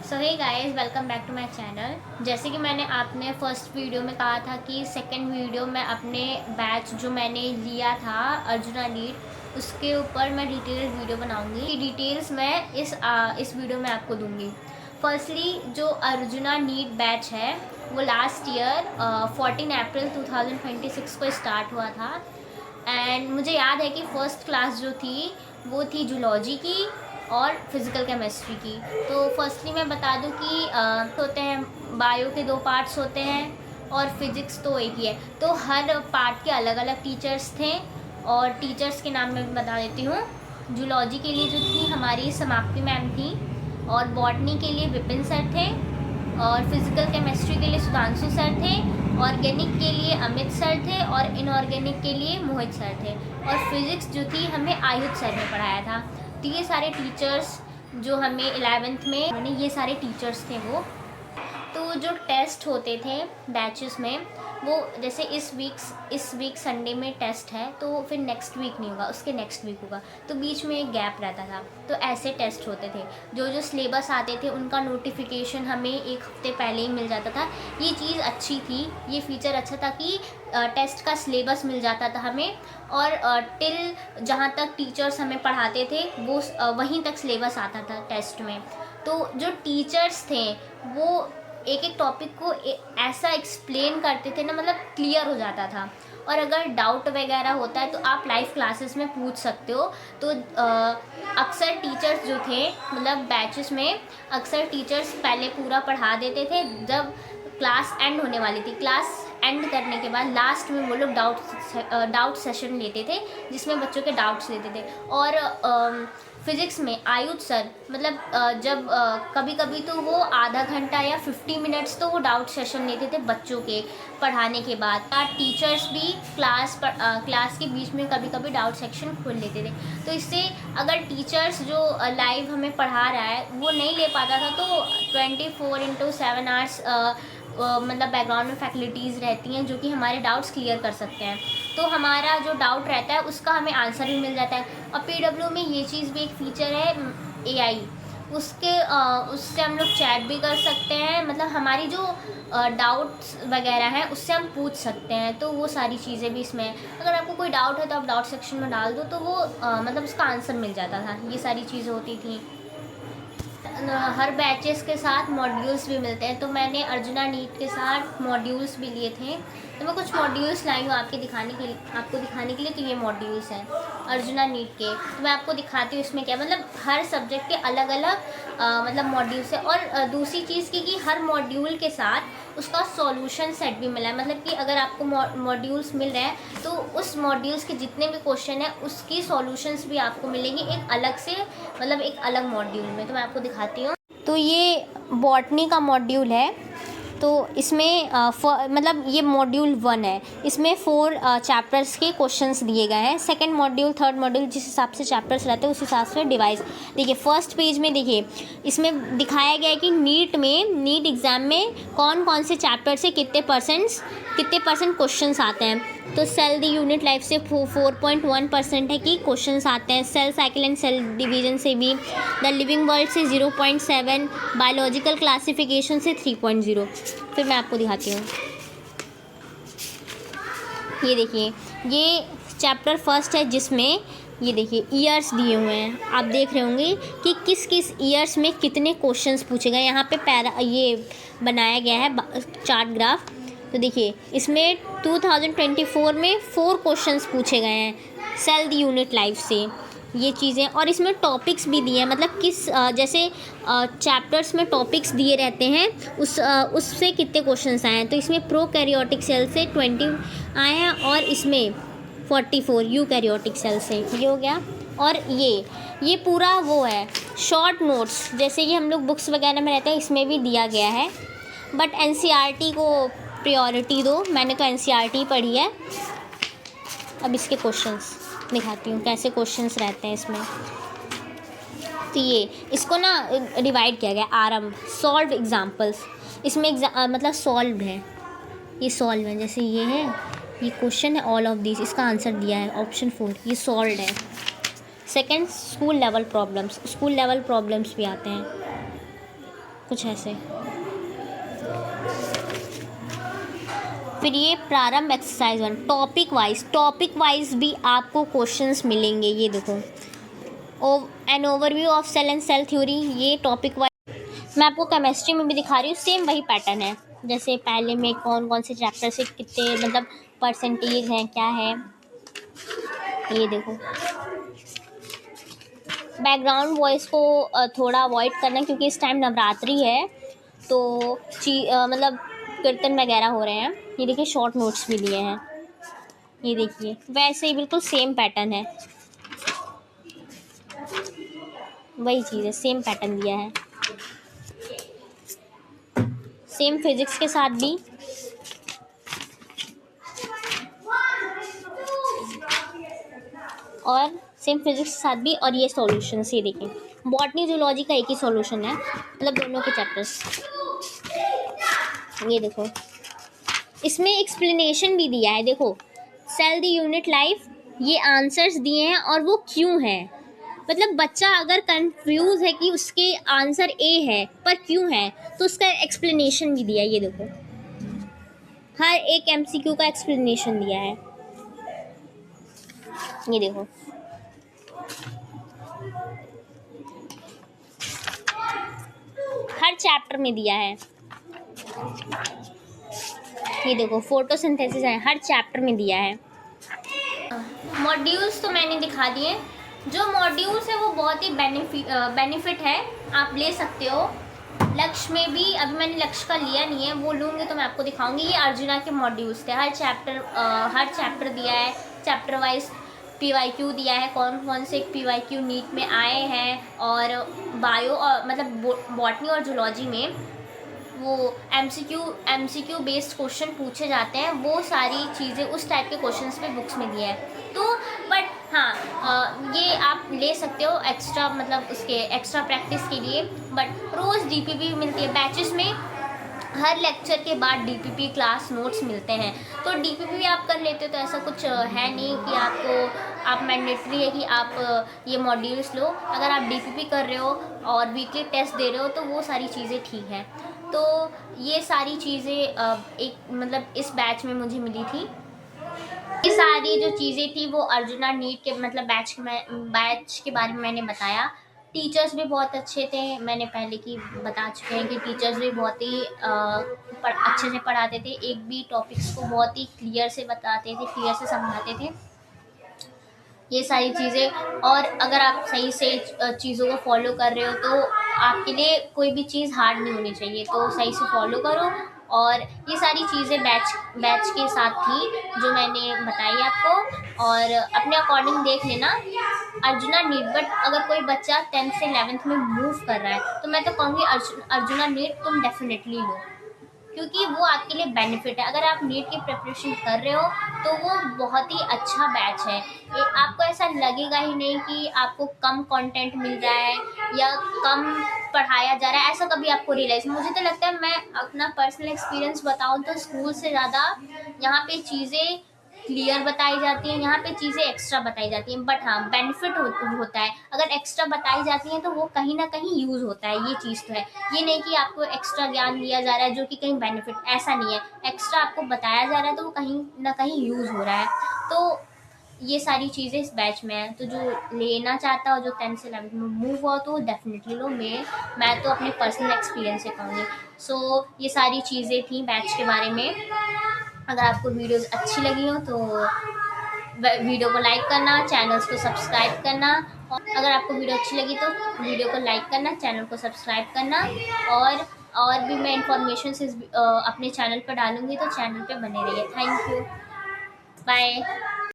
So hey guys, welcome back to my channel. जैसे कि मैंने आपने फर्स्ट वीडियो में कहा था कि सेकंड वीडियो में अपने बैच जो मैंने लिया था अर्जुना नीट, उसके ऊपर मैं डिटेल्ड वीडियो बनाऊंगी। डिटेल्स मैं इस वीडियो में आपको दूंगी। फर्स्टली जो अर्जुना नीट बैच है वो लास्ट ईयर 14 अप्रैल 2026 को स्टार्ट हुआ था। एंड मुझे याद है कि फ़र्स्ट क्लास जो थी वो थी जूलॉजी की और फिज़िकल केमिस्ट्री की। तो फर्स्टली मैं बता दूं कि होते हैं बायो के 2 पार्ट्स होते हैं और फिज़िक्स तो एक ही है। तो हर पार्ट के अलग अलग टीचर्स थे और टीचर्स के नाम मैं बता देती हूँ। जूलॉजी के लिए जो थी हमारी समाप्ति मैम थी, और बॉटनी के लिए विपिन सर थे, और फिज़िकल केमिस्ट्री के लिए सुधांशु सर थे, ऑर्गेनिक के लिए अमित सर थे, और इनऑर्गेनिक के लिए मोहित सर थे, और फिज़िक्स जो थी हमें आयुध सर ने पढ़ाया था। तो ये सारे टीचर्स जो हमें 11th में ये सारे टीचर्स थे वो। तो जो टेस्ट होते थे बैचेस में, वो जैसे इस वीक संडे में टेस्ट है तो फिर नेक्स्ट वीक नहीं होगा, उसके नेक्स्ट वीक होगा, तो बीच में एक गैप रहता था। तो ऐसे टेस्ट होते थे। जो सिलेबस आते थे उनका नोटिफिकेशन हमें एक हफ्ते पहले ही मिल जाता था। ये चीज़ अच्छी थी, ये फीचर अच्छा था कि टेस्ट का सिलेबस मिल जाता था हमें, और टिल जहाँ तक टीचर्स हमें पढ़ाते थे वो वहीं तक सिलेबस आता था टेस्ट में। तो जो टीचर्स थे वो एक एक टॉपिक को ऐसा एक्सप्लेन करते थे ना, मतलब क्लियर हो जाता था। और अगर डाउट वगैरह होता है तो आप लाइव क्लासेस में पूछ सकते हो। तो अक्सर टीचर्स जो थे, मतलब बैचेस में अक्सर टीचर्स पहले पूरा पढ़ा देते थे। जब क्लास एंड होने वाली थी, क्लास एंड करने के बाद लास्ट में वो लोग डाउट सेशन लेते थे, जिसमें बच्चों के डाउट्स लेते थे। और फिज़िक्स में आयुध सर, मतलब जब कभी कभी तो वो आधा घंटा या 50 मिनट्स तो वो डाउट सेशन लेते थे बच्चों के पढ़ाने के बाद। टीचर्स भी क्लास के बीच में कभी कभी डाउट सेक्शन खोल लेते थे। तो इससे अगर टीचर्स जो लाइव हमें पढ़ा रहा है वो नहीं ले पाता था, तो 24/7 आवर्स मतलब बैकग्राउंड में फैकल्टीज़ रहती हैं जो कि हमारे डाउट्स क्लियर कर सकते हैं। तो हमारा जो डाउट रहता है उसका हमें आंसर भी मिल जाता है। और पीडब्ल्यू में ये चीज़ भी एक फ़ीचर है, एआई, उससे हम लोग चैट भी कर सकते हैं। मतलब हमारी जो डाउट्स वगैरह हैं उससे हम पूछ सकते हैं। तो वो सारी चीज़ें भी इसमें, अगर आपको कोई डाउट है तो आप डाउट सेक्शन में डाल दो तो वो मतलब उसका आंसर मिल जाता था। ये सारी चीज़ें होती थी। हर बैचेस के साथ मॉड्यूल्स भी मिलते हैं। तो मैंने अर्जुना नीट के साथ मॉड्यूल्स भी लिए थे। तो मैं कुछ मॉड्यूल्स लाई हूँ आपको दिखाने के लिए। तो ये मॉड्यूल्स हैं अर्जुना नीट के। तो मैं आपको दिखाती हूँ इसमें क्या, मतलब हर सब्जेक्ट के अलग अलग मतलब मॉड्यूल्स है। और दूसरी चीज़ की कि हर मॉड्यूल के साथ उसका सॉल्यूशन सेट भी मिला है। मतलब कि अगर आपको मॉड्यूल्स मिल रहे हैं तो उस मॉड्यूल्स के जितने भी क्वेश्चन हैं उसकी सॉल्यूशंस भी आपको मिलेंगे एक अलग से, मतलब एक अलग मॉड्यूल में। तो मैं आपको दिखाती हूँ। तो ये बॉटनी का मॉड्यूल है। तो इसमें मतलब ये मॉड्यूल 1 है। इसमें 4 चैप्टर्स के क्वेश्चंस दिए गए हैं। सेकंड मॉड्यूल, थर्ड मॉड्यूल जिस हिसाब से चैप्टर्स रहते हैं उस हिसाब से डिवाइस। देखिए फर्स्ट पेज में देखिए इसमें दिखाया गया है कि नीट एग्ज़ाम में कौन कौन से चैप्टर से कितने परसेंट क्वेश्चंस आते हैं। तो सेल दी यूनिट लाइफ से 4.1% है कि क्वेश्चंस आते हैं। Cell cycle and cell division से भी, द लिविंग वर्ल्ड से 0.7, बायोलॉजिकल क्लासिफिकेशन से 3.0। फिर मैं आपको दिखाती हूँ। ये देखिए ये चैप्टर फर्स्ट है जिसमें ये देखिए ईयर्स दिए हुए हैं। आप देख रहे होंगे कि किस किस ईयर्स में कितने क्वेश्चंस पूछे गए। यहाँ पे ये बनाया गया है चार्ट ग्राफ। तो देखिए इसमें 2024 में 4 क्वेश्चंस पूछे गए हैं सेल दी यूनिट लाइफ से, ये चीज़ें। और इसमें टॉपिक्स भी दिए हैं, मतलब किस जैसे चैप्टर्स में टॉपिक्स दिए रहते हैं उससे कितने क्वेश्चंस आए हैं। तो इसमें प्रोकैरियोटिक सेल से 20 आए हैं, और इसमें 44 यूकैरियोटिक सेल से, ये हो गया। और ये पूरा वो है शॉर्ट नोट्स, जैसे कि हम लोग बुक्स वगैरह में रहते हैं इसमें भी दिया गया है। बट एनसीईआरटी को प्रायोरिटी दो, मैंने तो एनसीईआरटी पढ़ी है। अब इसके क्वेश्चंस दिखाती हूँ कैसे क्वेश्चंस रहते हैं इसमें। तो ये इसको ना डिवाइड किया गया, आरंभ, सॉल्व एग्जाम्पल्स। इसमें मतलब सॉल्व है, ये सॉल्व है। जैसे ये है, ये क्वेश्चन है ऑल ऑफ दिस, इसका आंसर दिया है ऑप्शन 4, ये सॉल्व है। सेकंड स्कूल लेवल प्रॉब्लम्स भी आते हैं। कुछ ऐसे। फिर ये प्रारंभ एक्सरसाइज 1, टॉपिक वाइज भी आपको क्वेश्चंस मिलेंगे। ये देखो, an overview of cell and cell theory, ये टॉपिक वाइज। मैं आपको केमिस्ट्री में भी दिखा रही हूँ, सेम वही पैटर्न है। जैसे पहले में कौन कौन से चैप्टर से कितने मतलब परसेंटेज हैं, क्या है, ये देखो। बैकग्राउंड वॉइस को थोड़ा अवॉइड करना, क्योंकि इस टाइम नवरात्रि है, तो मतलब कीर्तन वगैरह हो रहे हैं। ये देखिए, शॉर्ट नोट्स भी दिए हैं, ये देखिए। वैसे ही बिल्कुल सेम पैटर्न है, वही चीज़ है, सेम पैटर्न दिया है। सेम फिजिक्स के साथ भी, और सेम फिजिक्स के साथ भी। और ये सॉल्यूशन ये देखिए, बॉटनी जूलॉजी का एक ही सॉल्यूशन है, मतलब दोनों के चैप्टर्स। ये देखो, इसमें एक्सप्लेनेशन भी दिया है। देखो, सेल द यूनिट लाइफ, ये आंसर्स दिए हैं और वो क्यों है। मतलब बच्चा अगर कंफ्यूज है कि उसके आंसर ए है पर क्यों है, तो उसका एक्सप्लेनेशन भी दिया है। ये देखो, हर एक एमसीक्यू का एक्सप्लेनेशन दिया है। ये देखो, हर चैप्टर में दिया है। ये देखो, फोटोसिंथेसिस है, हर चैप्टर में दिया है। मॉड्यूल्स तो मैंने दिखा दिए। जो मॉड्यूल्स है वो बहुत ही बेनिफिट है, आप ले सकते हो। लक्ष्य में भी अभी मैंने लक्ष्य का लिया नहीं है, वो लूँगी तो मैं आपको दिखाऊंगी। ये अर्जुना के मॉड्यूल्स थे, हर चैप्टर दिया है, चैप्टर वाइज पीवाईक्यू दिया है, कौन कौन से पीवाईक्यू नीट में आए हैं। और बायो और मतलब बॉटनी और जूलॉजी में वो एमसीक्यू बेस्ड क्वेश्चन पूछे जाते हैं, वो सारी चीज़ें उस टाइप के क्वेश्चंस पे बुक्स में दिया है। तो बट हाँ, ये आप ले सकते हो एक्स्ट्रा, मतलब उसके एक्स्ट्रा प्रैक्टिस के लिए। बट रोज़ डीपीपी मिलती है बैचेस में, हर लेक्चर के बाद डीपीपी क्लास नोट्स मिलते हैं, तो डीपीपी आप कर लेते हो। तो ऐसा कुछ है नहीं कि आप मैंडेटरी है कि आप ये मॉड्यूल्स लो। अगर आप डीपीपी कर रहे हो और वीकली टेस्ट दे रहे हो तो वो सारी चीज़ें ठीक है। तो ये सारी चीज़ें एक मतलब इस बैच में मुझे मिली थी। ये सारी जो चीज़ें थी वो अर्जुना नीट के मतलब बैच के बारे में मैंने बताया। टीचर्स भी बहुत अच्छे थे, मैंने पहले की बता चुके हैं कि टीचर्स भी बहुत ही अच्छे से पढ़ाते थे। एक भी टॉपिक्स को बहुत ही क्लियर से बताते थे, क्लियर से समझाते थे, ये सारी चीज़ें। और अगर आप सही से चीज़ों को फॉलो कर रहे हो तो आपके लिए कोई भी चीज़ हार्ड नहीं होनी चाहिए, तो सही से फॉलो करो। और ये सारी चीज़ें बैच के साथ थी जो मैंने बताई आपको, और अपने अकॉर्डिंग देख लेना अर्जुना नीट। बट अगर कोई बच्चा 10th से 11th में मूव कर रहा है तो मैं तो कहूँगी अर्जुना नीट तुम डेफिनेटली लो, क्योंकि वो आपके लिए बेनिफिट है। अगर आप नीट की प्रिपरेशन कर रहे हो तो वो बहुत ही अच्छा बैच है। आपको ऐसा लगेगा ही नहीं कि आपको कम कंटेंट मिल रहा है या कम पढ़ाया जा रहा है, ऐसा कभी आपको रियलाइज। मुझे तो लगता है, मैं अपना पर्सनल एक्सपीरियंस बताऊँ तो स्कूल से ज़्यादा यहाँ पे चीज़ें क्लियर बताई जाती हैं, यहाँ पे चीज़ें एक्स्ट्रा बताई जाती हैं। बट हाँ, बेनिफिट होता है। अगर एक्स्ट्रा बताई जाती हैं तो वो कहीं ना कहीं यूज़ होता है, ये चीज़ तो है। ये नहीं कि आपको एक्स्ट्रा ज्ञान दिया जा रहा है जो कि कहीं बेनिफिट, ऐसा नहीं है। एक्स्ट्रा आपको बताया जा रहा है तो वो कहीं ना कहीं यूज़ हो रहा है। तो ये सारी चीज़ें इस बैच में है। तो जो लेना चाहता हो, जो 10th से 11th में मूव हो, तो डेफिनेटली लो। मैं तो अपने पर्सनल एक्सपीरियंस से कहूँगी। सो ये सारी चीज़ें थी बैच के बारे में। अगर आपको वीडियोस अच्छी लगी हो तो वीडियो को लाइक करना, चैनल्स को सब्सक्राइब करना। और अगर आपको वीडियो अच्छी लगी तो वीडियो को लाइक करना, चैनल को सब्सक्राइब करना। और भी मैं इंफॉर्मेशन अपने चैनल पर डालूँगी, तो चैनल पे बने रहिए। Thank you, bye.